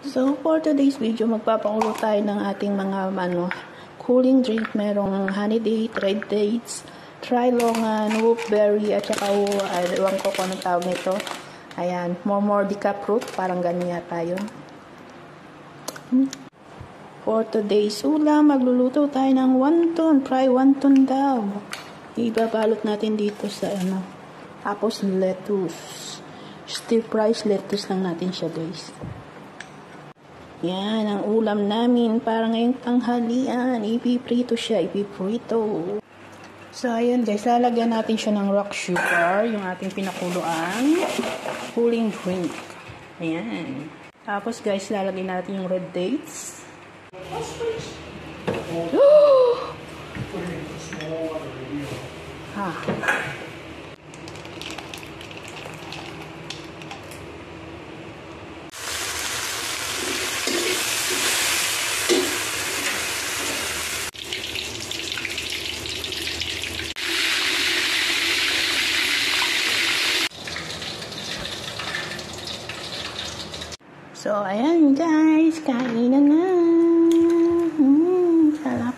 So, for today's video, magpapakulo tayo ng ating mga cooling drink. Merong honey date, red dates, trilongan, wolfberry, at saka ewan ko kung anong tawag nito. Ayan, mordica fruit, parang ganun yata yun. For today's ulam, magluluto tayo ng wonton. Try wonton daw. Ibabalot natin dito sa tapos lettuce. Stir fries lettuce lang natin siya, guys. Yan ang ulam namin para ngayong tanghalian. Ipiprito siya, ipiprito. So, ayan guys, lalagyan natin siya ng rock sugar, yung ating pinakuluan. Cooling drink. Ayan. Tapos guys, lalagyan natin yung red dates. Ha. So, ayan guys, kain na na. Sarap.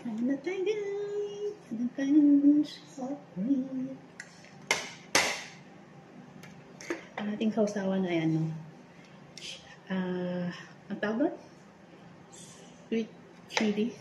Kain na tayo guys. Kain na soft drink. Ang ating sausawan ay ang tawag? Sweet chili.